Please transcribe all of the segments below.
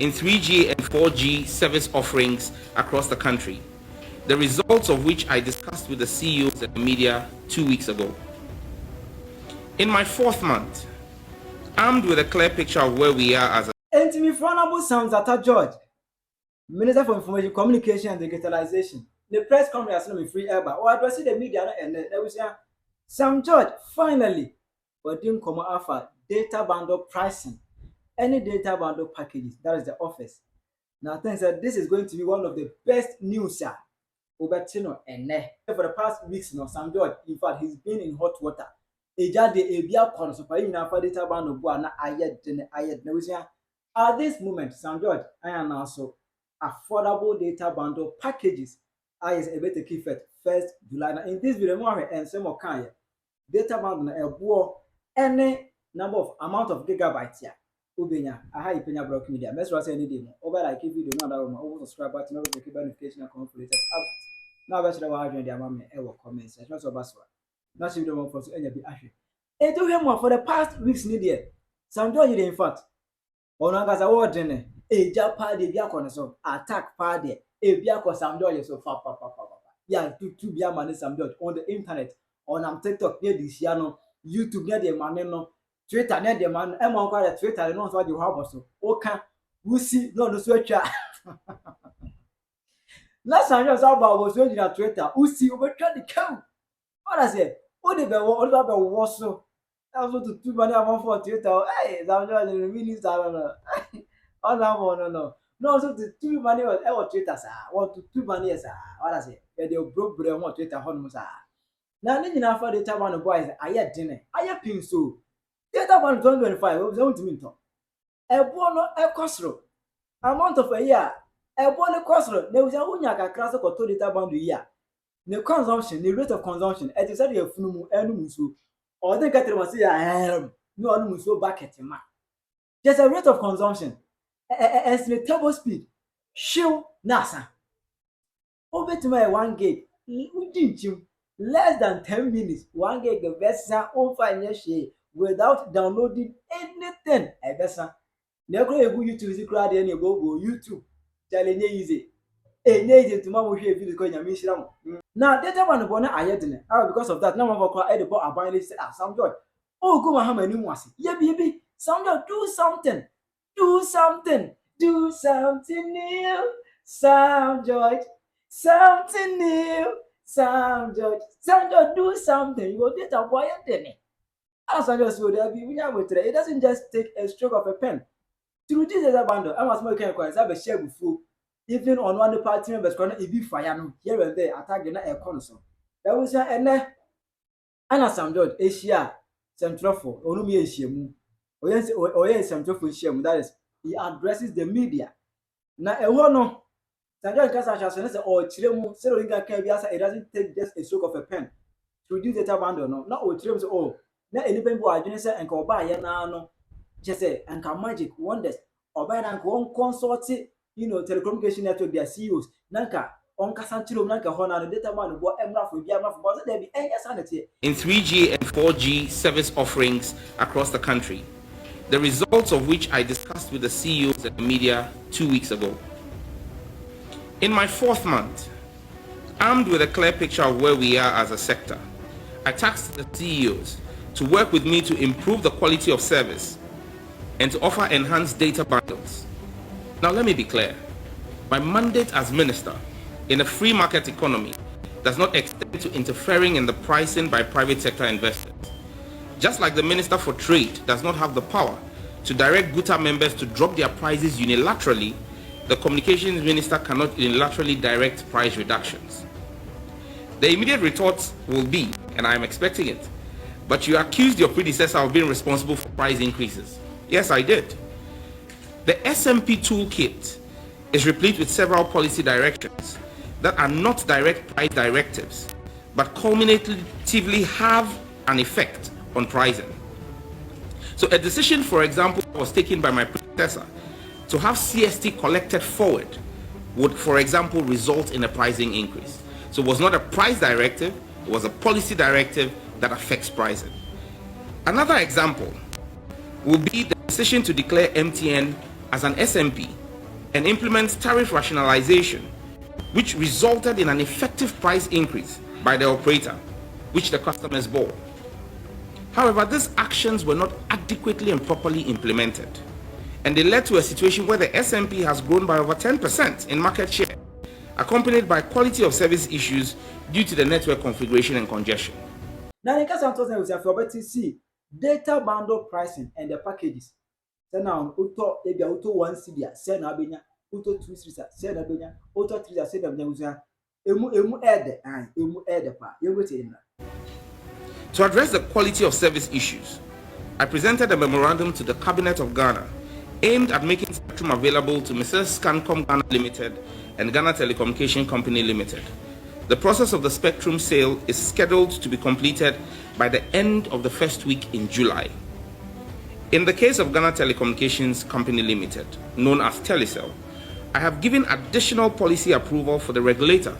in 3G and 4G service offerings across the country, the results of which I discussed with the CEOs and the media 2 weeks ago. In my 4th month, armed with a clear picture of where we are as a Honorable Samzata George, Minister for Information, Communication and Digitalization, the press conference is free air, or addressing the media and there was Sam George finally, but didn't come offer data bundle pricing, any data bundle packages. That is the office. Now, I think that this is going to be one of the best news, Obertino and for the past weeks, Sam George, in fact, he's been in hot water. Data bundle, at this moment, Sam George, I am also affordable data bundle packages. I is able to keep it 1st July. Now, in this video, more and some more kind data bundle any number of amount of gigabytes here. Penyah, I have Penyah block media. Let's say any demo. Over like if you do not have over subscribe button, over the notification and conflict updates. Now, that's what I have the amount of comments. That's not so bad. Now, she don't want for any be actually. It took him for the past weeks. Needed Sam George, in fact. Onangaza wordene eja party bia kono so attack party bia ko Sam George so fa ya to bia man Sam George on the internet on TikTok near this year no YouTube near the man no Twitter near the man e mo kwa Twitter no so the how so o kan wusi no so atwa na Sam George so ba wo so na Twitter wusi obetwa the count what I say o de be wo so also to two money amount for Twitter. Hey, Sam George really no. Oh no. No, also to two money or Twitter, sir. Want to two money, sir. What I say? They broke brain want Twitter on sir. Now, then you for the time one boys. I had dinner. I had pin so. Data 125 was going to mean to. A bono a costro. Amount of a year. A bono costro. There was a unyaka class of to data bound a year. The consumption, the rate of consumption, as you said, your fumu and so. Or they get to say, no one will so back at him. There's a rate of consumption, estimatable speed, show NASA. Over to my 1 gig, less than 10 minutes, 1 gig of Vesa on financial without downloading anything. A Vesa. Never go YouTube, the crowd, and you go YouTube. Telling you easy. A native tomorrow here, if you go in mission. Now, data one of I had because of that. Now, I'm going to buy a buying Sam George. Oh, go on, how many was it? Yeah, baby. Sam George, do something. Do something new. Sam George, something new. Sam George, do something. You will get a boy and then. As I just would have been with it doesn't just take a stroke of a pen. To this is a bundle. I must make a have a share with food. Even on one of the party members, it be fire here and there, attacking a console. That was and Sam George, Asia, Central for Olumi Asiamu, or Central for Shiam, that is, he addresses the media. Now, a one, Sam George Casas or Chilemu, selling that Kaviasa, it doesn't take just a stroke of a pen to reduce the tabando, no, not with trims all. Now, any people are doing and go by, no, just say, and can magic wonders, or by and one consort. Telecommunication network, their CEOs, Nanka, on Casantino, Nanka, Hona, the data man, what Emra for Yama for there be any sanity. In 3G and 4G service offerings across the country, the results of which I discussed with the CEOs and the media 2 weeks ago. In my 4th month, armed with a clear picture of where we are as a sector, I tasked the CEOs to work with me to improve the quality of service and to offer enhanced data bundles. Now, let me be clear. My mandate as minister in a free market economy does not extend to interfering in the pricing by private sector investors. Just like the Minister for Trade does not have the power to direct GUTA members to drop their prices unilaterally, the Communications Minister cannot unilaterally direct price reductions. The immediate retort will be, and I am expecting it, but you accused your predecessor of being responsible for price increases. Yes, I did. The SMP toolkit is replete with several policy directions that are not direct price directives, but cumulatively have an effect on pricing. So a decision, for example, was taken by my predecessor to have CST collected forward would, for example, result in a pricing increase. So it was not a price directive, it was a policy directive that affects pricing. Another example will be the decision to declare MTN as an SMP and implement tariff rationalization, which resulted in an effective price increase by the operator, which the customers bore. However, these actions were not adequately and properly implemented, and they led to a situation where the SMP has grown by over 10% in market share, accompanied by quality of service issues due to the network configuration and congestion. Now, in case I'm talking about see data bundle pricing and the packages. So now, auto 1 CD, send abenya, auto 2 CD, send abenya, auto 3 send abenya. To address the quality of service issues, I presented a memorandum to the Cabinet of Ghana aimed at making spectrum available to Mrs. Scancom Ghana Limited and Ghana Telecommunication Company Limited. The process of the spectrum sale is scheduled to be completed by the end of the first week in July. In the case of Ghana Telecommunications Company Limited, known as Telecel, I have given additional policy approval for the regulator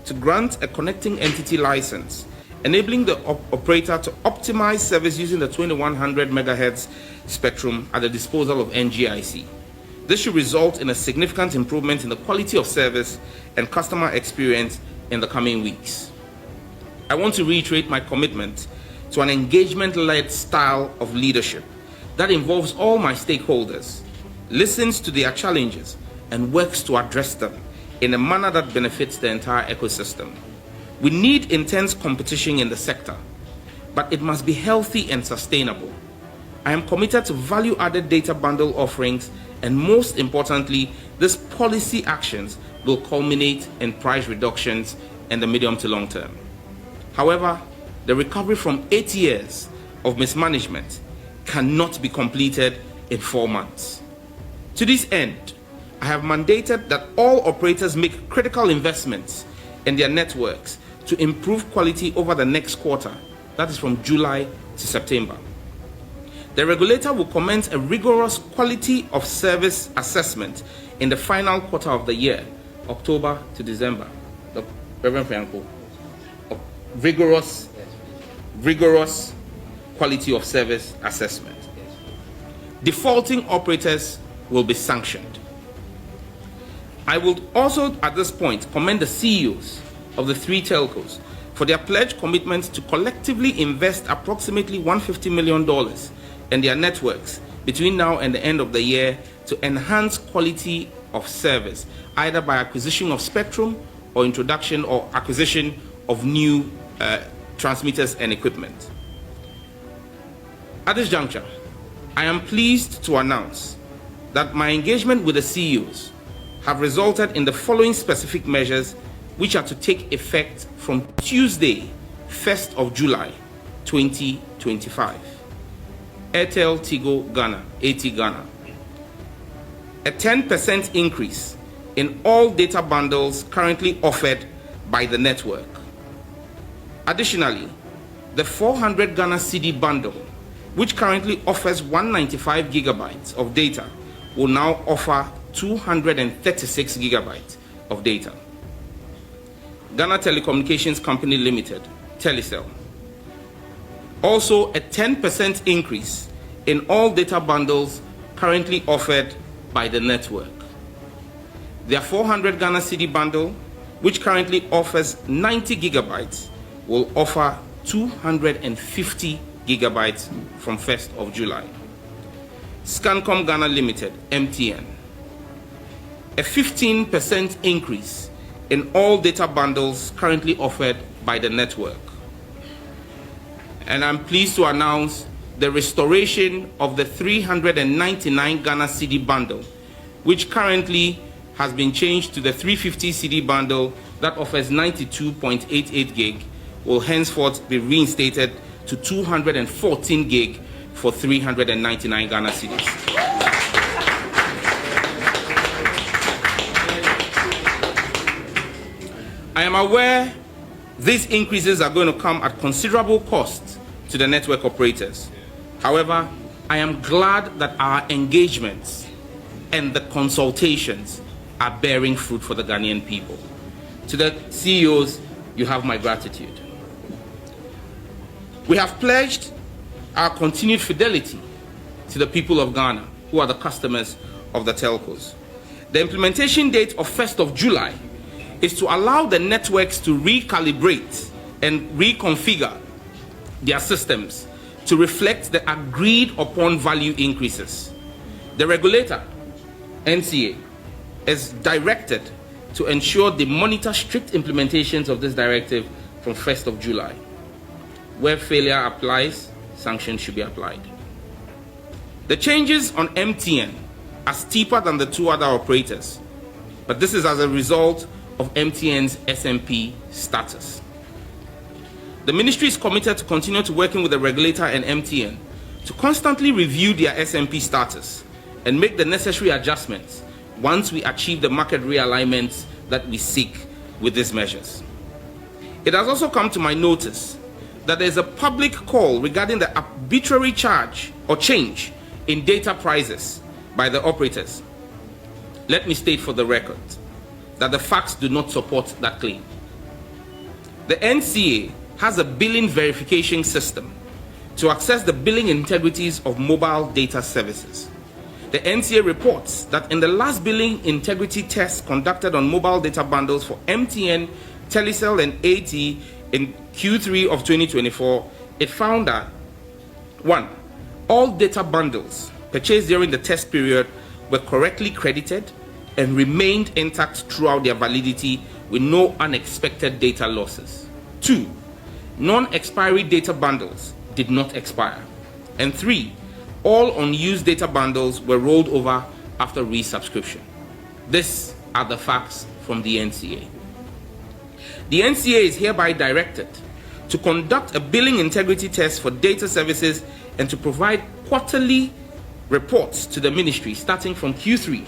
to grant a connecting entity license, enabling the operator to optimize service using the 2100 MHz spectrum at the disposal of NGIC. This should result in a significant improvement in the quality of service and customer experience in the coming weeks. I want to reiterate my commitment to an engagement-led style of leadership that involves all my stakeholders, listens to their challenges, and works to address them in a manner that benefits the entire ecosystem. We need intense competition in the sector, but it must be healthy and sustainable. I am committed to value-added data bundle offerings, and most importantly, these policy actions will culminate in price reductions in the medium to long term. However, the recovery from 8 years of mismanagement cannot be completed in 4 months. To this end, I have mandated that all operators make critical investments in their networks to improve quality over the next quarter, that is from July to September. The regulator will commence a rigorous quality of service assessment in the final quarter of the year, October to December. Reverend Franco, rigorous quality of service assessment. Defaulting operators will be sanctioned. I will also at this point commend the CEOs of the 3 telcos for their pledged commitment to collectively invest approximately $150 million in their networks between now and the end of the year to enhance quality of service, either by acquisition of spectrum or introduction or acquisition of new transmitters and equipment. At this juncture, I am pleased to announce that my engagement with the CEOs have resulted in the following specific measures, which are to take effect from Tuesday, 1st of July, 2025. Airtel Tigo Ghana, AT Ghana. A 10% increase in all data bundles currently offered by the network. Additionally, the 400 Ghana CD bundle, which currently offers 195 gigabytes of data, will now offer 236 gigabytes of data. Ghana Telecommunications Company Limited, Telecel. Also, a 10% increase in all data bundles currently offered by the network. Their 400 Ghana CD bundle, which currently offers 90 gigabytes, will offer 250 gigabytes from 1st of July. Scancom Ghana Limited, MTN. A 15% increase in all data bundles currently offered by the network. And I'm pleased to announce the restoration of the 399 Ghana CD bundle, which currently has been changed to the 350 CD bundle that offers 92.88 gig, will henceforth be reinstated to 214 gig for 399 Ghana cedis. I am aware these increases are going to come at considerable cost to the network operators. However, I am glad that our engagements and the consultations are bearing fruit for the Ghanaian people. To the CEOs, you have my gratitude. We have pledged our continued fidelity to the people of Ghana, who are the customers of the telcos. The implementation date of 1st of July is to allow the networks to recalibrate and reconfigure their systems to reflect the agreed upon value increases. The regulator, NCA, is directed to ensure they monitor strict implementations of this directive from 1st of July. Where failure applies, sanctions should be applied. The changes on MTN are steeper than the two other operators, but this is as a result of MTN's SMP status. The ministry is committed to continue to working with the regulator and MTN to constantly review their SMP status and make the necessary adjustments once we achieve the market realignments that we seek with these measures. It has also come to my notice that there is a public call regarding the arbitrary charge or change in data prices by the operators. Let me state for the record that the facts do not support that claim. The NCA has a billing verification system to access the billing integrities of mobile data services. The NCA reports that in the last billing integrity test conducted on mobile data bundles for MTN, Telecel, and AT in Q3 of 2024, it found that 1. All data bundles purchased during the test period were correctly credited and remained intact throughout their validity with no unexpected data losses. 2. Non-expiry data bundles did not expire. And 3. All unused data bundles were rolled over after resubscription. These are the facts from the NCA. The NCA is hereby directed to conduct a billing integrity test for data services and to provide quarterly reports to the ministry starting from Q3.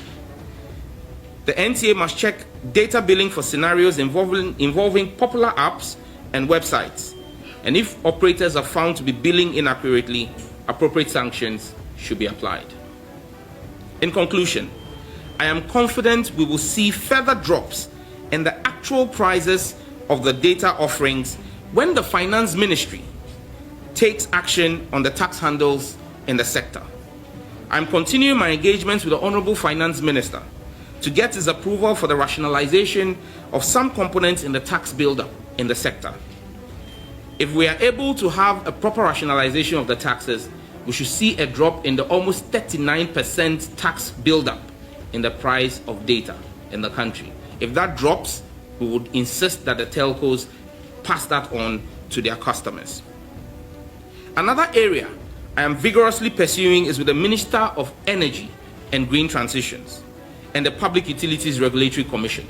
The NCA must check data billing for scenarios involving popular apps and websites. And if operators are found to be billing inaccurately, appropriate sanctions should be applied. In conclusion, I am confident we will see further drops in the actual prices of the data offerings when the Finance Ministry takes action on the tax handles in the sector. I'm continuing my engagements with the Honorable Finance Minister to get his approval for the rationalization of some components in the tax buildup in the sector. If we are able to have a proper rationalization of the taxes, we should see a drop in the almost 39% tax buildup in the price of data in the country. If that drops, we would insist that the telcos pass that on to their customers. Another area I am vigorously pursuing is with the Minister of Energy and Green Transitions and the Public Utilities Regulatory Commission.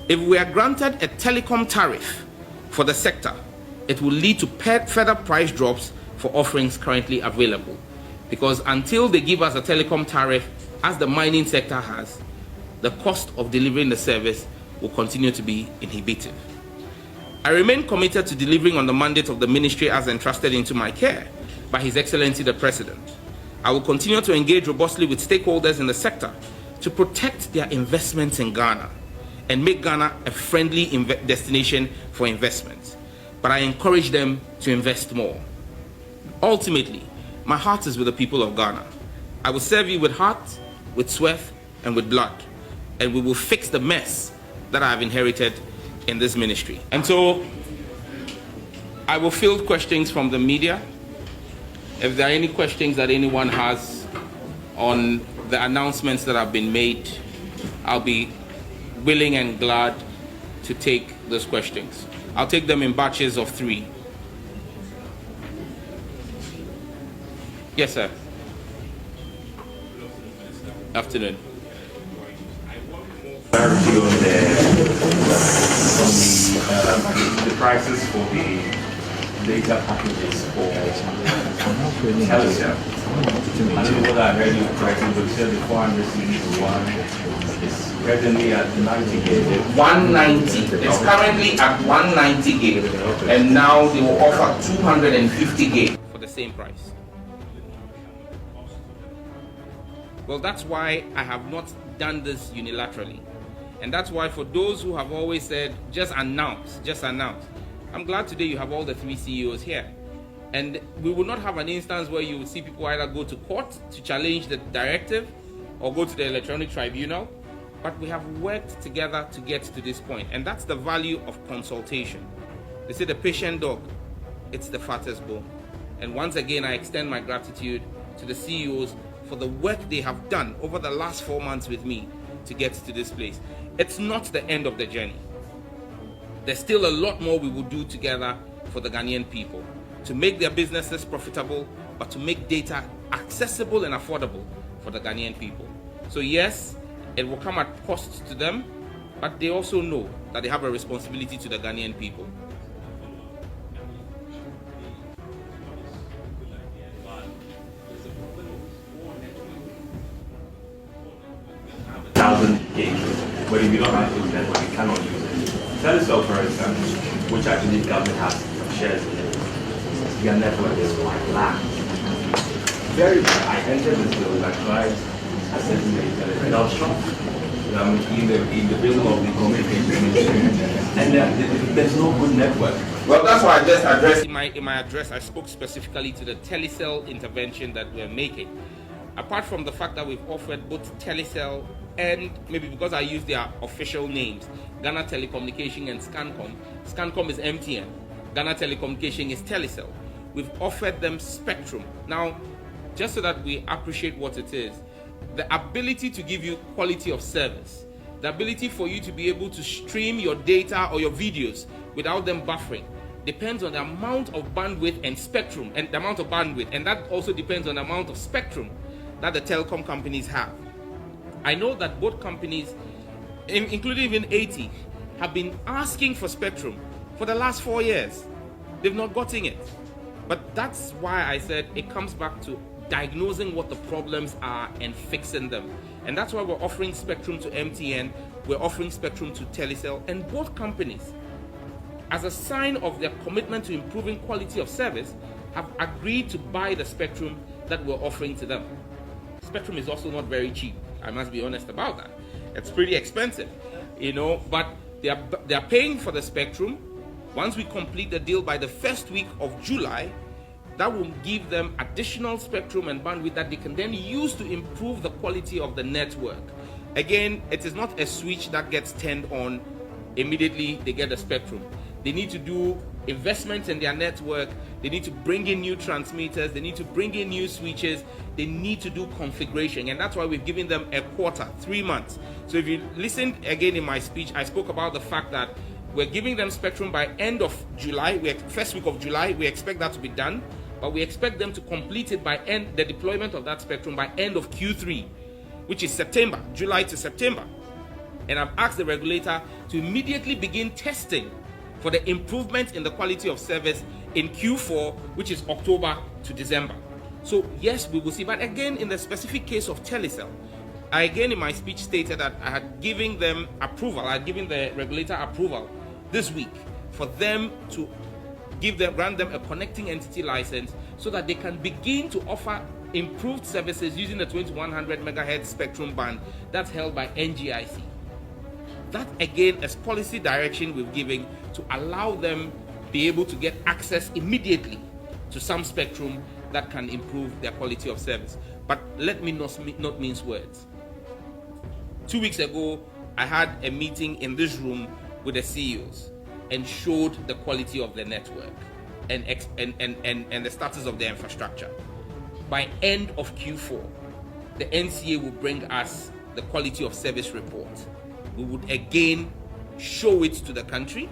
If we are granted a telecom tariff for the sector, it will lead to further price drops for offerings currently available, because until they give us a telecom tariff, as the mining sector has, the cost of delivering the service will continue to be inhibitive. I remain committed to delivering on the mandate of the ministry as entrusted into my care by His Excellency the President. I will continue to engage robustly with stakeholders in the sector to protect their investments in Ghana and make Ghana a friendly destination for investments. But I encourage them to invest more. Ultimately, my heart is with the people of Ghana. I will serve you with heart, with sweat, and with blood, and we will fix the mess that I have inherited in this ministry. And so, I will field questions from the media. If there are any questions that anyone has on the announcements that have been made, I'll be willing and glad to take those questions. I'll take them in batches of 3. Yes, sir. Afternoon. Clarity on the prices for the data packages for Telecel. I don't know whether I heard you correctly, but you said the 400 cedis one is presently at 90 gig. 190. It's currently at 190 gig, and now they will offer 250 gig for the same price. Well, that's why I have not done this unilaterally. And that's why for those who have always said, just announce. I'm glad today you have all the 3 CEOs here. And we will not have an instance where you will see people either go to court to challenge the directive or go to the electronic tribunal But we have worked together to get to this point, and that's the value of consultation. They say the patient dog, it's the fattest bone. And once again, I extend my gratitude to the CEOs for the work they have done over the last 4 months with me to get to this place. It's not the end of the journey. There's still a lot more we will do together for the Ghanaian people to make their businesses profitable, but to make data accessible and affordable for the Ghanaian people. So yes, it will come at cost to them, but they also know that they have a responsibility to the Ghanaian people. But if you don't have this network, you cannot use it. Telecel, for example, which I believe government has shares in it, their network is quite lack. Very bad. I entered this building, I tried accessing the internet, and I was shocked. In the building of the communication ministry, and there's no good network. Well, that's why I just addressed in my address. I spoke specifically to the telecell intervention that we're making. Apart from the fact that we've offered both telecell and, maybe because I use their official names, Ghana Telecommunication and Scancom. Scancom is MTN. Ghana Telecommunication is Telecel. We've offered them spectrum. Now, just so that we appreciate what it is, the ability to give you quality of service, the ability for you to be able to stream your data or your videos without them buffering, depends on the amount of bandwidth and spectrum, and the amount of bandwidth, and that also depends on the amount of spectrum that the telecom companies have. I know that both companies, including even AT, have been asking for spectrum for the last 4 years. They've not gotten it. But that's why I said it comes back to diagnosing what the problems are and fixing them. And that's why we're offering spectrum to MTN, we're offering spectrum to Telecel, and both companies, as a sign of their commitment to improving quality of service, have agreed to buy the spectrum that we're offering to them. Spectrum is also not very cheap. I must be honest about that. It's pretty expensive, but they are paying for the spectrum. Once we complete the deal by the first week of July, that will give them additional spectrum and bandwidth that they can then use to improve the quality of the network. Again, it is not a switch that gets turned on immediately they get the spectrum. They need to do investments in their network. They need to bring in new transmitters. They need to bring in new switches. They need to do configuration, and that's why we've given them a quarter, 3 months. So if you listened again in my speech, I spoke about the fact that we're giving them spectrum by end of July. First week of July, we expect that to be done, but we expect them to complete it by the deployment of that spectrum by end of Q3, which is September, July to September. And I've asked the regulator to immediately begin testing for the improvement in the quality of service in Q4, which is October to December. So yes, we will see. But again, in the specific case of Telecel, I again in my speech stated that I had given them approval, I had given the regulator approval this week for them to grant them a connecting entity license so that they can begin to offer improved services using the 2100 megahertz spectrum band that's held by NGIC. That again is policy direction we're giving to allow them be able to get access immediately to some spectrum that can improve their quality of service. But let me not mince words. 2 weeks ago, I had a meeting in this room with the CEOs and showed the quality of the network and the status of the infrastructure. By end of Q4, the NCA will bring us the quality of service report. We would again show it to the country,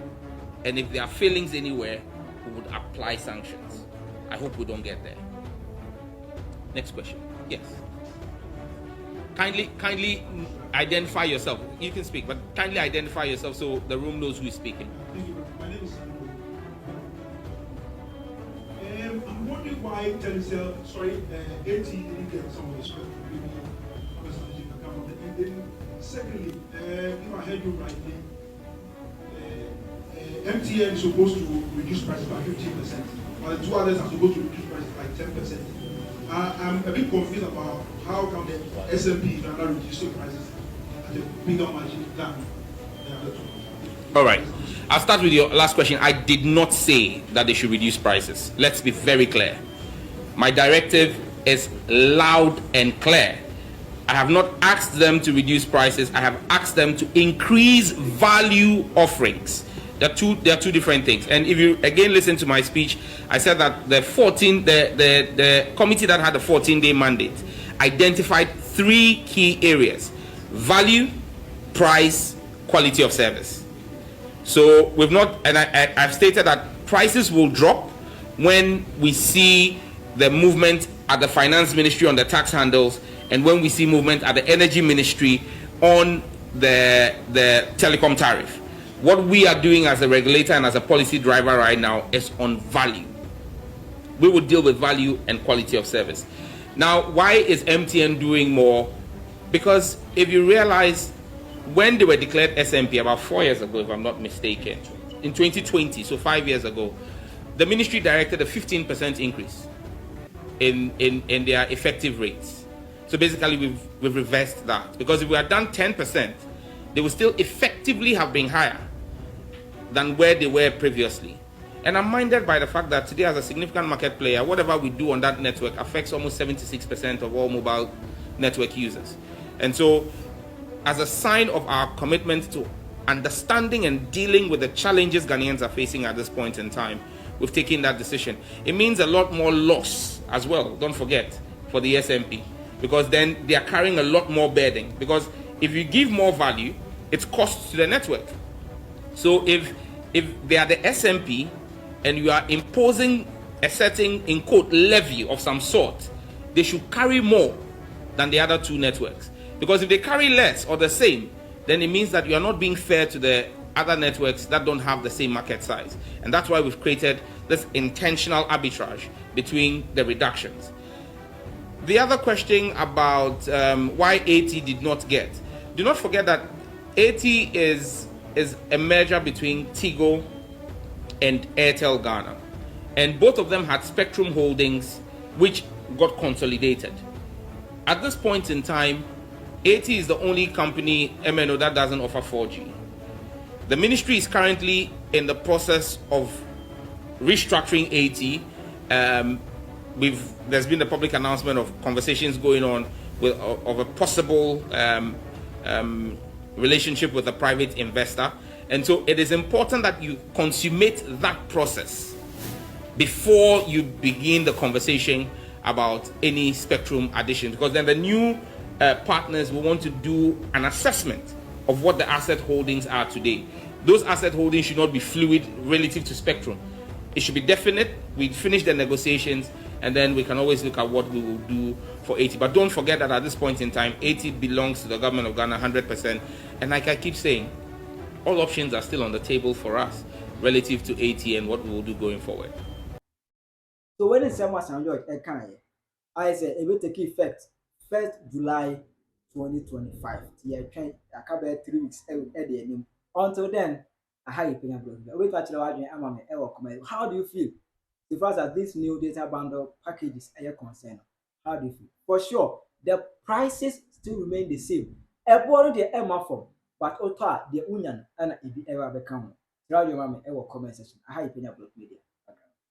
and if there are failings anywhere, we would apply sanctions. I hope we don't get there. Next question. Yes. Kindly identify yourself. You can speak, but kindly identify yourself so the room knows who is speaking. Thank you. My name is Sandro. I'm wondering why Telecel, AT didn't get some of the script to give me a conversation account. And then secondly, if I heard you rightly, MTN is supposed to reduce prices by 15%, while the two others are supposed to reduce prices by 10%. I'm a bit confused about how come the SMP are not reducing prices at a bigger margin than the other two. All right. I'll start with your last question. I did not say that they should reduce prices. Let's be very clear. My directive is loud and clear. I have not asked them to reduce prices. I have asked them to increase value offerings. There are two different things. And if you again listen to my speech, I said that the committee that had a 14-day mandate identified 3 key areas: value, price, quality of service. So we've not, and I've stated that prices will drop when we see the movement at the finance ministry on the tax handles, and when we see movement at the energy ministry on the telecom tariff. What we are doing as a regulator and as a policy driver right now is on value. We will deal with value and quality of service. Now, why is MTN doing more? Because if you realize, when they were declared SMP about 4 years ago, if I'm not mistaken, in 2020, so 5 years ago, the ministry directed a 15% increase in their effective rates. So basically, we've reversed that. Because if we had done 10%, they would still effectively have been higher than where they were previously. And I'm minded by the fact that today, as a significant market player, whatever we do on that network affects almost 76% of all mobile network users. And so, as a sign of our commitment to understanding and dealing with the challenges Ghanaians are facing at this point in time, we've taken that decision. It means a lot more loss as well, don't forget, for the SMP, because then they are carrying a lot more burden. Because if you give more value, it's cost to the network. So if they are the SMP and you are imposing a certain, in quote, levy of some sort, they should carry more than the other 2 networks. Because if they carry less or the same, then it means that you are not being fair to the other networks that don't have the same market size. And that's why we've created this intentional arbitrage between the reductions. The other question about why 80 did not get. Do not forget that 80 is a merger between Tigo and Airtel Ghana. And both of them had spectrum holdings which got consolidated. At this point in time, 80 is the only company, MNO, that doesn't offer 4G. The ministry is currently in the process of restructuring 80. There's been a public announcement of conversations going on of a possible relationship with a private investor. And so it is important that you consummate that process before you begin the conversation about any spectrum addition, because then the new partners will want to do an assessment of what the asset holdings are today. Those asset holdings should not be fluid relative to spectrum. It should be definite. We finish the negotiations, and then we can always look at what we will do for 80. But don't forget that at this point in time, 80 belongs to the government of Ghana 100%. And like I keep saying, all options are still on the table for us relative to 80 and what we will do going forward. So when it's Samuel George, I say it will take effect 1st July 2025. Yeah, I can 3 weeks. Until then, I have a Penyah blog. Wait, how do you feel as far as this new data bundle packages are concerned? How do you feel? For sure, the prices still remain the same. Everyone the Emma form, but Ota the Union and it be ever become. Tell your comment section. I have a Penyah blog media.